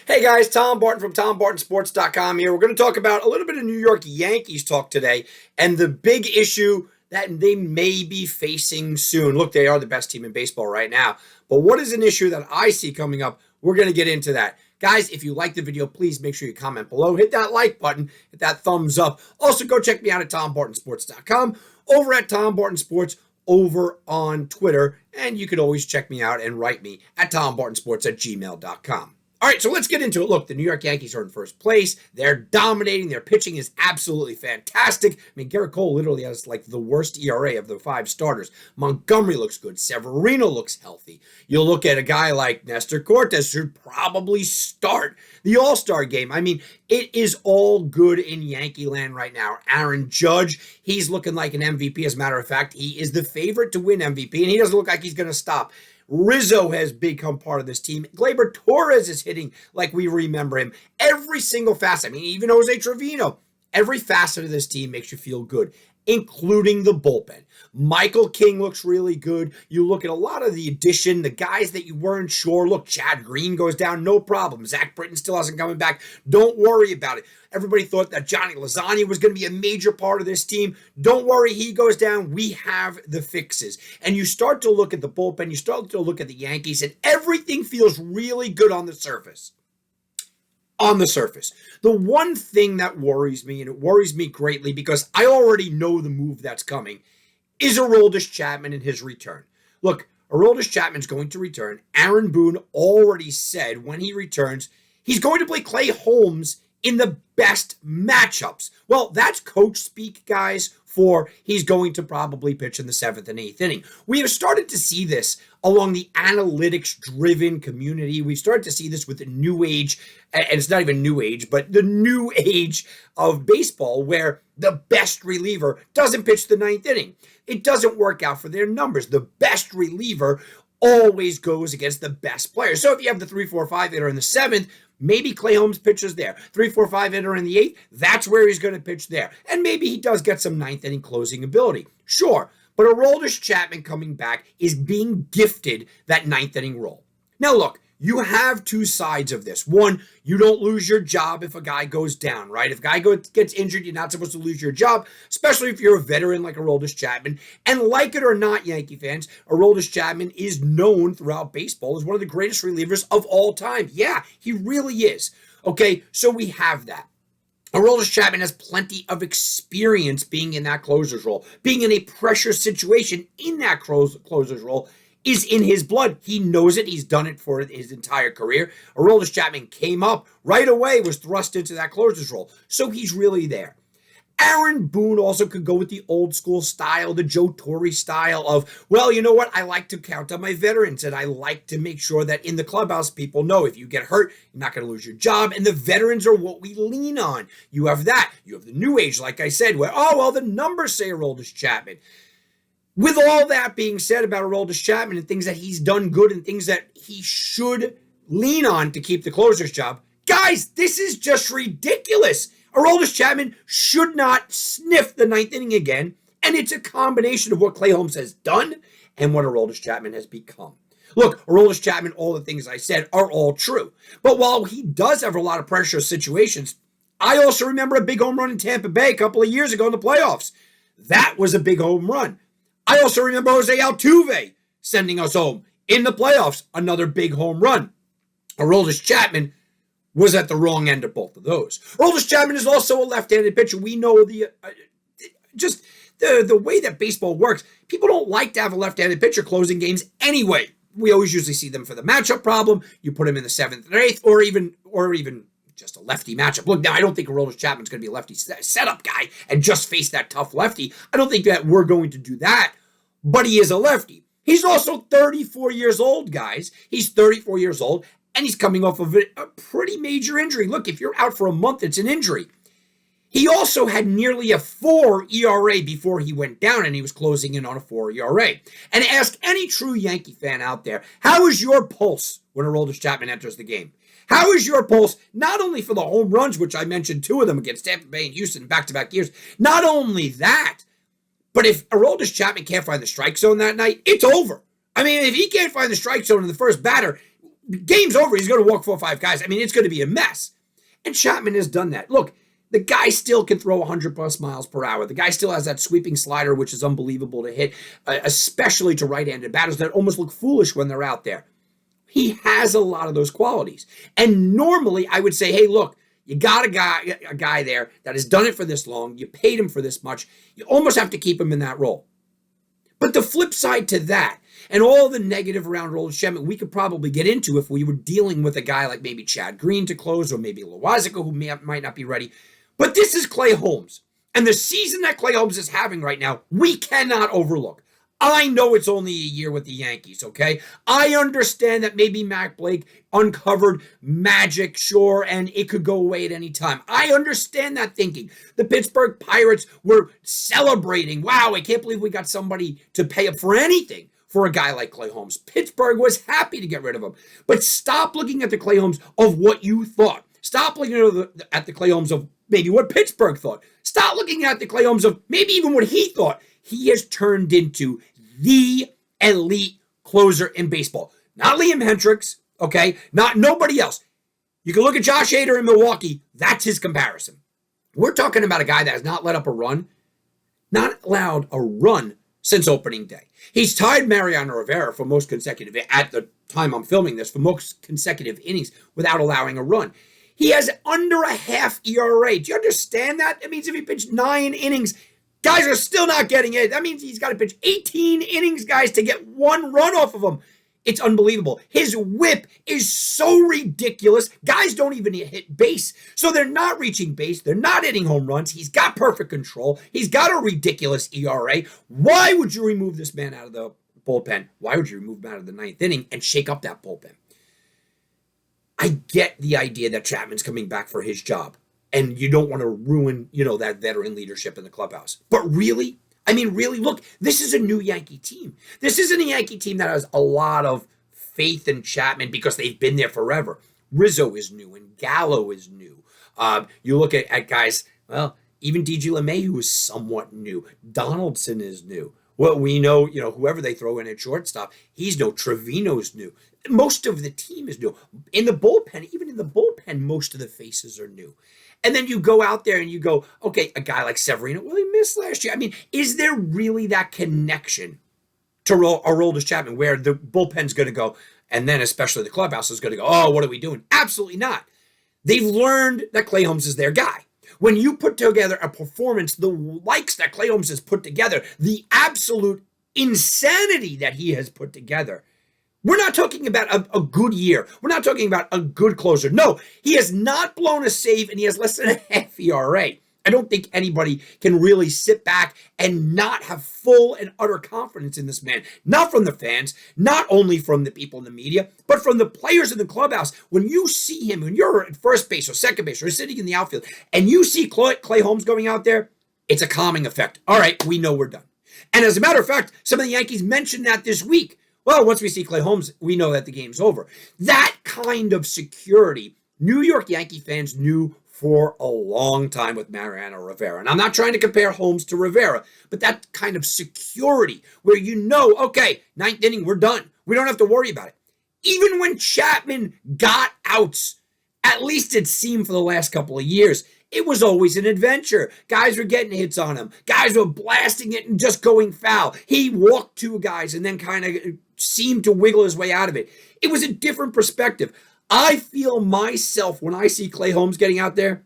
Hey guys, Tom Barton from TomBartonSports.com here. We're going to talk about a little bit of New York Yankees talk today and the big issue that they may be facing soon. Look, they are the best team in baseball right now. But what is an issue that I see coming up? We're going to get into that. Guys, if you like the video, please make sure you comment below. Hit that like button. Hit that thumbs up. Also, go check me out at TomBartonSports.com, over at Tom Barton Sports, over on Twitter. And you can always check me out and write me at TomBartonSports@gmail.com. All right, so let's get into it. Look, the New York Yankees are in first place. They're dominating. Their pitching is absolutely fantastic. I mean, Garrett Cole literally has like the worst ERA of the five starters. Montgomery looks good. Severino looks healthy. You'll look at a guy like Nestor Cortes should probably start the All-Star game. I mean, it is all good in Yankee land right now. Aaron Judge, he's looking like an MVP. As a matter of fact, he is the favorite to win MVP, and he doesn't look like he's going to stop. Rizzo has become part of this team. Gleyber Torres is hitting like we remember him. Every single facet, I mean, even Jose Trevino, every facet of this team makes you feel good, including the bullpen. Michael King looks really good. You look at a lot of the addition, the guys that you weren't sure. Look, Chad Green goes down, no problem. Zach Britton still hasn't coming back. Don't worry about it. Everybody thought that Johnny Lasagna was going to be a major part of this team. Don't worry, he goes down. We have the fixes. And you start to look at the bullpen, you start to look at the Yankees, and everything feels really good on the surface. The one thing that worries me, and it worries me greatly because I already know the move that's coming, is Aroldis Chapman and his return. Look, Aroldis Chapman's going to return. Aaron Boone already said when he returns, he's going to play Clay Holmes in the best matchups. Well, that's coach speak, guys, for he's going to probably pitch in the 7th and 8th inning. We have started to see this along the analytics-driven community. We've started to see this with the new age, and it's not even new age, but the new age of baseball where the best reliever doesn't pitch the 9th inning. It doesn't work out for their numbers. The best reliever always goes against the best player. So if you have the 3-4-5 hitter in the 7th, maybe Clay Holmes pitches there. 3-4-5 hitter in the 8th, that's where he's going to pitch there. And maybe he does get some 9th inning closing ability. Sure, but Aroldis Chapman coming back is being gifted that 9th inning role. Now look, you have two sides of this. One, you don't lose your job if a guy goes down, right? If a guy gets injured, you're not supposed to lose your job, especially if you're a veteran like Aroldis Chapman. And like it or not, Yankee fans, Aroldis Chapman is known throughout baseball as one of the greatest relievers of all time. Yeah, he really is. Okay, so we have that. Aroldis Chapman has plenty of experience being in that closer's role, being in a pressure situation in that closer's role is in his blood. He knows it. He's done it for his entire career. Aroldis Chapman came up right away, was thrust into that closer's role. So he's really there. Aaron Boone also could go with the old school style, the Joe Torre style of, well, you know what? I like to count on my veterans, and I like to make sure that in the clubhouse, people know if you get hurt, you're not going to lose your job, and the veterans are what we lean on. You have that. You have the new age, like I said, where, oh, well, the numbers say Aroldis Chapman. With all that being said about Aroldis Chapman and things that he's done good and things that he should lean on to keep the closer's job, guys, this is just ridiculous. Aroldis Chapman should not sniff the 9th inning again, and it's a combination of what Clay Holmes has done and what Aroldis Chapman has become. Look, Aroldis Chapman, all the things I said are all true. But while he does have a lot of pressure situations, I also remember a big home run in Tampa Bay a couple of years ago in the playoffs. That was a big home run. I also remember Jose Altuve sending us home in the playoffs, another big home run. Aroldis Chapman was at the wrong end of both of those. Aroldis Chapman is also a left-handed pitcher. We know the way that baseball works. People don't like to have a left-handed pitcher closing games anyway. We always usually see them for the matchup problem. You put him in the 7th or 8th, or even just a lefty matchup. Look, now I don't think Aroldis Chapman's going to be a lefty setup guy and just face that tough lefty. I don't think that we're going to do that, but he is a lefty. He's also 34 years old, guys. He's 34 years old, and he's coming off of a pretty major injury. Look, if you're out for a month, it's an injury. He also had nearly a 4 ERA before he went down, and he was closing in on a 4 ERA. And ask any true Yankee fan out there, how is your pulse when Aroldis Chapman enters the game? How is your pulse, not only for the home runs, which I mentioned 2 of them against Tampa Bay and Houston in back-to-back years, not only that, but if Aroldis Chapman can't find the strike zone that night, it's over. I mean, if he can't find the strike zone in the first batter, game's over. He's going to walk 4 or 5 guys. I mean, it's going to be a mess. And Chapman has done that. Look, the guy still can throw 100 plus miles per hour. The guy still has that sweeping slider, which is unbelievable to hit, especially to right-handed batters that almost look foolish when they're out there. He has a lot of those qualities. And normally I would say, hey, look, you got a guy there that has done it for this long. You paid him for this much. You almost have to keep him in that role. But the flip side to that, and all the negative around Aroldis Chapman, we could probably get into if we were dealing with a guy like maybe Chad Green to close, or maybe Loaisiga, who might not be ready. But this is Clay Holmes. And the season that Clay Holmes is having right now, we cannot overlook. I know it's only a year with the Yankees, okay? I understand that maybe Mac Blake uncovered magic, sure, and it could go away at any time. I understand that thinking. The Pittsburgh Pirates were celebrating. Wow, I can't believe we got somebody to pay up for anything for a guy like Clay Holmes. Pittsburgh was happy to get rid of him. But stop looking at the Clay Holmes of what you thought. Stop looking at the Clay Holmes of maybe what Pittsburgh thought. Stop looking at the Clay Holmes of maybe even what he thought. He has turned into the elite closer in baseball. Not Liam Hendricks, okay? Not nobody else. You can look at Josh Hader in Milwaukee. That's his comparison. We're talking about a guy that has not let up a run, not allowed a run since opening day. He's tied Mariano Rivera for most consecutive, at the time I'm filming this, for most consecutive innings without allowing a run. He has under a half ERA. Do you understand that? That means if he pitched 9 innings, guys are still not getting it. That means he's got to pitch 18 innings, guys, to get 1 run off of him. It's unbelievable. His whip is so ridiculous. Guys don't even hit base. So they're not reaching base. They're not hitting home runs. He's got perfect control. He's got a ridiculous ERA. Why would you remove this man out of the bullpen? Why would you remove him out of the 9th inning and shake up that bullpen? I get the idea that Chapman's coming back for his job, and you don't want to ruin, that veteran leadership in the clubhouse. But really, look, this is a new Yankee team. This isn't a Yankee team that has a lot of faith in Chapman because they've been there forever. Rizzo is new, and Gallo is new. You look at guys, well, even DJ LeMay, who is somewhat new. Donaldson is new. Well, we know, whoever they throw in at shortstop, he's new. Trevino's new. Most of the team is new. In the bullpen, most of the faces are new. And then you go out there and you go, okay, a guy like Severino, well, he missed last year. Is there really that connection to Aroldis Chapman where the bullpen's going to go, and then especially the clubhouse is going to go, oh, what are we doing? Absolutely not. They've learned that Clay Holmes is their guy. When you put together a performance, the likes that Clay Holmes has put together, the absolute insanity that he has put together, we're not talking about a good year. We're not talking about a good closer. No, he has not blown a save, and he has less than a half ERA. I don't think anybody can really sit back and not have full and utter confidence in this man. Not from the fans, not only from the people in the media, but from the players in the clubhouse. When you see him, when you're at first base or second base or sitting in the outfield, and you see Clay Holmes going out there, it's a calming effect. All right, we know we're done. And as a matter of fact, some of the Yankees mentioned that this week. Well, once we see Clay Holmes, we know that the game's over. That kind of security, New York Yankee fans knew for a long time with Mariano Rivera. And I'm not trying to compare Holmes to Rivera, but that kind of security where okay, 9th inning, we're done. We don't have to worry about it. Even when Chapman got outs, at least it seemed for the last couple of years, it was always an adventure. Guys were getting hits on him. Guys were blasting it and just going foul. He walked 2 guys and then kind of seemed to wiggle his way out of it. It was a different perspective. I feel myself, when I see Clay Holmes getting out there,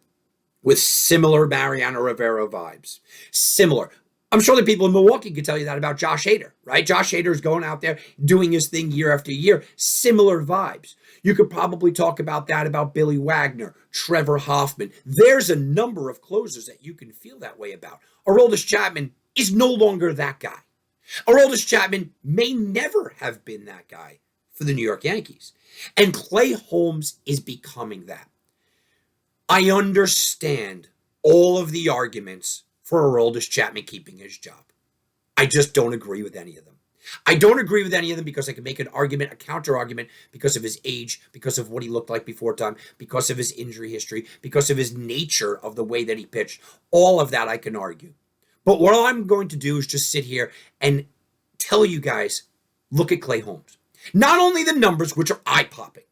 with similar Mariano Rivera vibes. Similar. I'm sure the people in Milwaukee could tell you that about Josh Hader, right? Josh Hader is going out there doing his thing year after year. Similar vibes. You could probably talk about that about Billy Wagner, Trevor Hoffman. There's a number of closers that you can feel that way about. Aroldis Chapman is no longer that guy. Aroldis Chapman may never have been that guy for the New York Yankees. And Clay Holmes is becoming that. I understand all of the arguments for Aroldis Chapman keeping his job. I just don't agree with any of them. I don't agree with any of them because I can make an argument, a counter argument, because of his age, because of what he looked like before time, because of his injury history, because of his nature of the way that he pitched. All of that I can argue. But what I'm going to do is just sit here and tell you guys, look at Clay Holmes. Not only the numbers, which are eye-popping,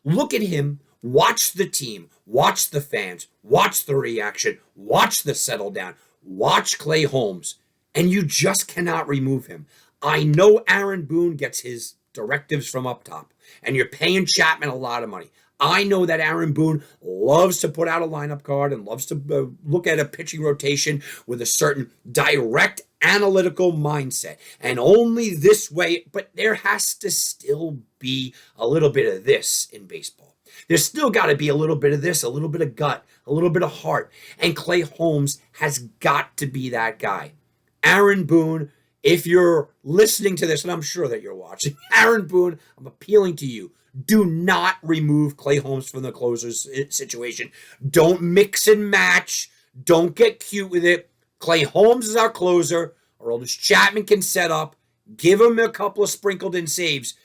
Look at him, watch the team, watch the fans, watch the reaction, watch the settle down, watch Clay Holmes, and you just cannot remove him. I know Aaron Boone gets his directives from up top, and you're paying Chapman a lot of money. I know that Aaron Boone loves to put out a lineup card and loves to look at a pitching rotation with a certain direct analytical mindset. And only this way, but there has to still be a little bit of this in baseball. There's still got to be a little bit of this, a little bit of gut, a little bit of heart. And Clay Holmes has got to be that guy. Aaron Boone, if you're listening to this, and I'm sure that you're watching, Aaron Boone, I'm appealing to you. Do not remove Clay Holmes from the closer's situation. Don't mix and match. Don't get cute with it. Clay Holmes is our closer. Aroldis Chapman can set up. Give him a couple of sprinkled in saves.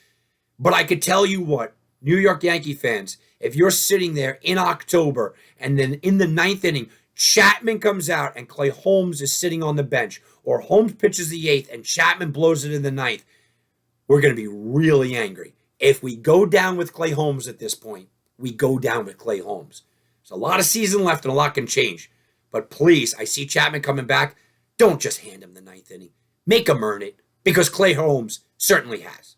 But I could tell you what, New York Yankee fans, if you're sitting there in October and then in the ninth inning, Chapman comes out and Clay Holmes is sitting on the bench, or Holmes pitches the eighth and Chapman blows it in the ninth, we're going to be really angry. If we go down with Clay Holmes at this point, we go down with Clay Holmes. There's a lot of season left and a lot can change. But please, I see Chapman coming back. Don't just hand him the ninth inning. Make him earn it, because Clay Holmes certainly has.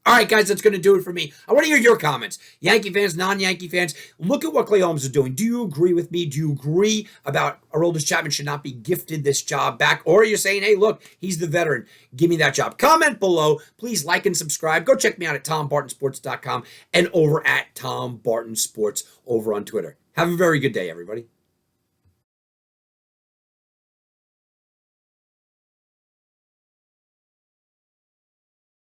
All right, guys, that's going to do it for me. I want to hear your comments. Yankee fans, non-Yankee fans, look at what Clay Holmes is doing. Do you agree with me? Do you agree about Aroldis Chapman should not be gifted this job back? Or are you saying, hey, look, he's the veteran. Give me that job. Comment below. Please like and subscribe. Go check me out at TomBartonSports.com and over at Tom Barton Sports over on Twitter. Have a very good day, everybody.